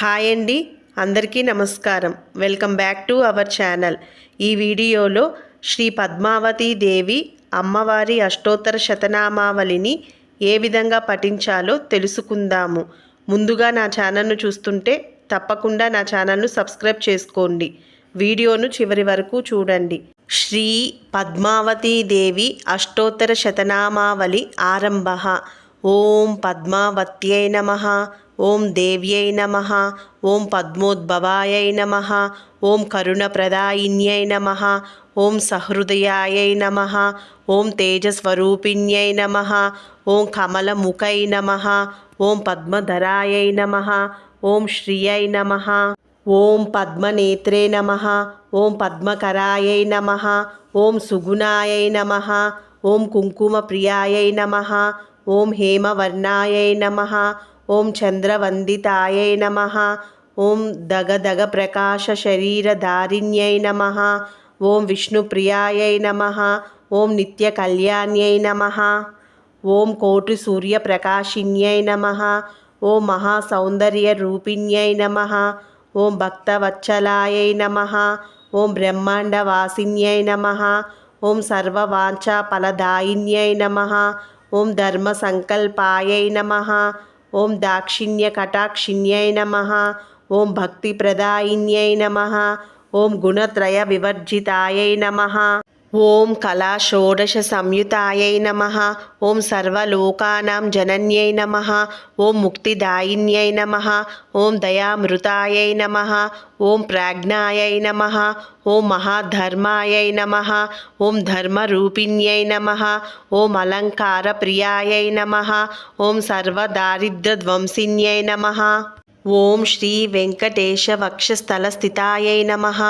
Hi అండి, అందరికీ నమస్కారం. Welcome back to our channel. ఈ వీడియోలో శ్రీ పద్మావతీ దేవి అమ్మవారి అష్టోత్తర శతనామావళిని ఏ విధంగా పఠించాలో తెలుసుకుందాము. ముందుగా నా ఛానల్ను చూస్తుంటే తప్పకుండా నా ఛానల్ను సబ్స్క్రైబ్ చేసుకోండి. వీడియోను చివరి వరకు చూడండి. శ్రీ పద్మావతీ దేవి అష్టోత్తర శతనామావళి ఆరంభ. ఓం పద్మావత్యై నమః. ఓం దేవ్యై నమః. ఓం పద్మోద్భవాయై నమః. ఓం కరుణప్రదాయిన్యై నమః. ఓం సహృదయాయై నమః. ఓం తేజస్వరూపిణ్యై నమః. ఓం కమలముఖై నమః. ఓం పద్మధరాయై నమః. ఓం శ్రియై నమః. ఓం పద్మనేత్రే నమః. ఓం పద్మకరాయై నమః. ఓం సుగుణాయై నమః. ఓం కుంకుమప్రియాయై నమః. ఓం హేమవర్ణాయై నమః. ఓం చంద్రవందితాయై నమః. ఓం దగదగ ప్రకాశ శరీరధారిణ్యై నమః. ఓం విష్ణుప్రియాయై నమః. ఓం నిత్యకళ్యాణ్యై నమః. ఓం కోటి సూర్యప్రకాశిన్యై నమః. ఓం మహాసౌందర్యరూపిణ్యై నమః. ఓం భక్తవత్సలాయై నమః. ఓం బ్రహ్మాండవాసిన్యై నమః. ఓం సర్వవాంఛాఫలదాయిన్యై నమః. ఓం ధర్మసంకల్పాయై నమః. ఓం దాక్షిణ్యకటాక్షిణ్యై నమః. ఓం భక్తిప్రదాయిన్యై నమః. ఓం గుణత్రయ వివర్జితాయై నమః. ఓం కళాషోడశ సంయుతాయై నమః. ఓం సర్వలోకానాం జనన్యై నమః. ఓం ముక్తిదాయిన్యై నమః. ఓం దయామృతాయై నమః. ఓం ప్రాజ్ఞాయై నమః. ఓం మహాధర్మాయై నమః. ఓం ధర్మరూపిణ్యై నమః. ఓం అలంకారప్రియాయై నమః. ఓం సర్వదారిద్ర్యధ్వంసిన్యై నమః. ఓం శ్రీ వెంకటేశ వక్షస్థలస్థితాయై నమః.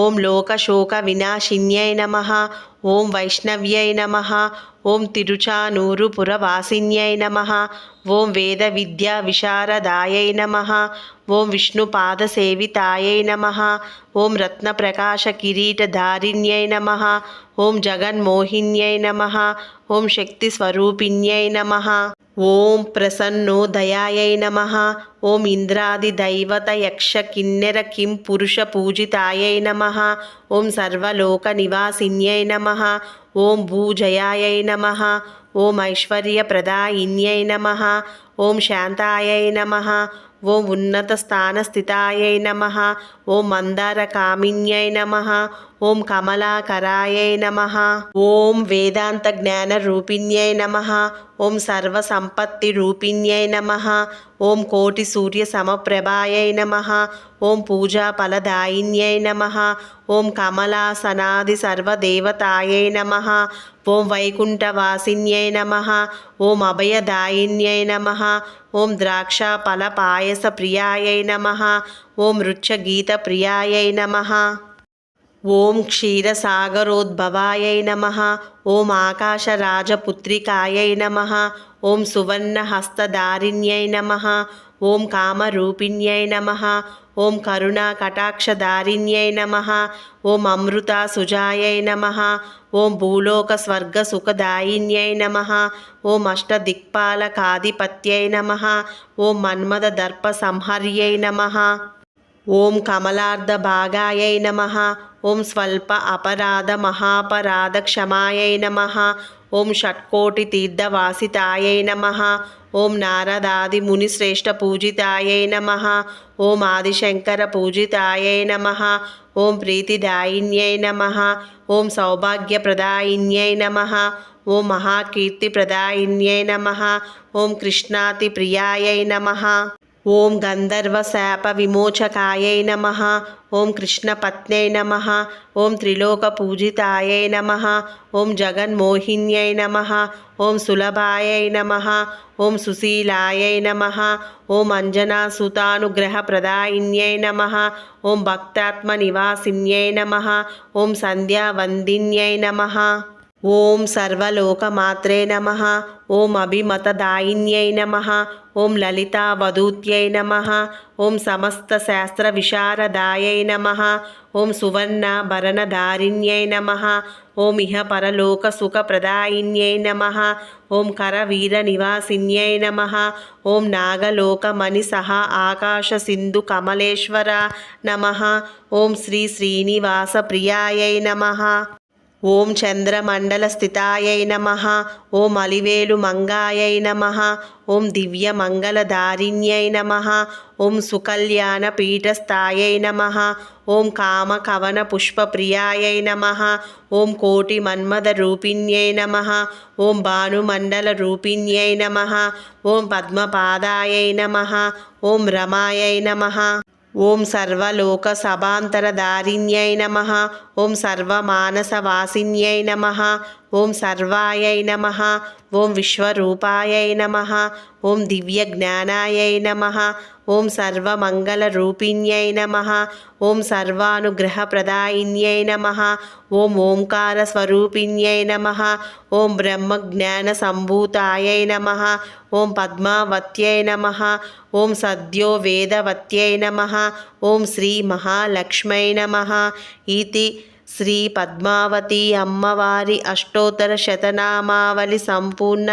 ఓం లోకశోక వినాశిన్యై నమః. ఓం వైష్ణవ్యై నమః. ఓం తిరుచానూరు పురవాసిన్యై నమః. ఓం వేద విద్యా విశారదాయై నమః. ఓం విష్ణుపాదసేవితాయై నమః. ఓం రత్నప్రకాశ కిరీటధారిణ్యై నమః. ఓం జగన్మోహిన్యై నమః. ఓం శక్తిస్వరూపిణ్యై నమః. ఓం ప్రసన్నోదయాయై నమః. ఓం ఇంద్రాదిదైవత యక్ష కిన్నెర కిం పురుష పూజితాయై నమః. ఓం సర్వలోక నివాసిన్యై నమః. ఓం భూజయాయై నమః. ఓం ఐశ్వర్యప్రదాయిన్యై నమః. ఓం శాంతాయై నమః. ఓం ఉన్నతస్థానస్థితాయై నమః. ఓం మందారకామిన్యై నమః. ఓం కమలాకరాయై నమః. ఓం వేదాంత జ్ఞానరూపిణ్యై నమః. ఓం సర్వసంపత్తిరూపిణ్యై నమః. ఓం కోటి సూర్య సమప్రభాయై నమః. ఓం పూజాఫలదాయిన్యై నమః. ఓం కమలాసనాది సర్వదేవతాయై నమః. ఓం వైకుంఠవాసిన్యై నమః. ఓం అభయదాయిన్యై నమః. ఓం ద్రాక్షాఫలపాయసప్రియాయై నమః. ఓం రుచ్యగీతప్రియాయై నమః. ఓం క్షీరసాగరోద్భవాయై నమః. ఓం ఆకాశరాజపుత్రికాయై నమః. ఓం సువర్ణహస్తధారిణ్యై నమః. ఓం కామరూపిణ్యై నమః. ఓం కరుణాకటాక్షధారిణ్యై నమః. ఓం అమృతాసుజాయై నమః. ఓం భూలోకస్వర్గసుఖదాయిన్యై నమః. ఓం అష్టదిక్పాలకాధిపత్యై నమః. ఓం మన్మథదర్పసంహర్యై నమః. ఓం కమలార్ధభాగాయై నమః. ఓం స్వల్ప అపరాధ మహాపరాధ క్షమాయై నమః. ఓం షట్కోటి తీర్థవాసితాయై నమః. ఓం నారదాది మునిశ్రేష్ఠ పూజితాయై నమః. ఓం ఆదిశంకర పూజితాయై నమః. ఓం ప్రీతిదాయిన్యై నమః. ఓం సౌభాగ్యప్రదాయిన్యై నమః. ఓం మహాకీర్తిప్రదాయిన్యై నమః. ఓం కృష్ణాతిప్రియాయై నమః. ఓం గంధర్వశాప విమోచకాయై నమః. ఓం కృష్ణపత్న్యై నమః. ఓం త్రిలోకపూజితాయై నమః. ఓం జగన్మోహిన్యై నమః. ఓం సులభాయై నమః. ఓం సుశీలాయై నమః. ఓం అంజనాసుతానుగ్రహప్రదాయిన్యై నమః. ఓం భక్తాత్మనివాసిన్యై నమః. ఓం సంధ్యావందిన్యై నమః. ఓం సర్వలోకమాత్రే నమః. ఓం అభిమతదాయిన్యై నమః. ఓం లలితావధూత్యై నమః. ఓం సమస్త శాస్త్ర విశారదాయై నమః. ఓం సువర్ణాభరణధారిణ్యై నమః. ఓం ఇహ పరలోక సుఖప్రదాయిన్యై నమః. ఓం కరవీర నివాసిన్యై నమః. ఓం నాగలోకమణిసహ ఆకాశ సింధు కమలేశ్వర నమః. ఓం శ్రీ శ్రీనివాస ప్రియాయై నమః. ఓం చంద్రమండల స్థితాయై నమః. ఓం అలివేలు మంగాయై నమః. ఓం దివ్య మంగళధారిణ్యై నమః. ఓం సుకల్యాణ పీఠస్థాయై నమః. ఓం కామ కవన పుష్పప్రియాయై నమః. ఓం కోటి మన్మద రూపిణ్యై నమః. ఓం భానుమండల రూపిణ్యై నమః. ఓం పద్మపాదాయై నమః. ఓం రమాయై నమః. ఓం సర్వలోక సభాంతరధారిణ్యై నమః. ఓం సర్వమానసవాసిన్యై నమః. ఓం సర్వాయై నమః. ఓం విశ్వరూపాయై నమః. ఓం దివ్యజ్ఞానాయై నమః. ఓం సర్వమంగళరూపిణ్యై నమః. ఓం సర్వానుగ్రహప్రదాయిన్యై నమః. ఓం ఓంకారస్వరూపిణ్యై నమః. ఓం బ్రహ్మజ్ఞానసంభూతాయై నమః. ఓం పద్మావత్యై నమః. ఓం సద్యో వేదవత్యై నమః. ఓం శ్రీ మహాలక్ష్మై నమః. ఇతి శ్రీ పద్మావతి అమ్మవారి అష్టోత్తర శతనామావళి సంపూర్ణ.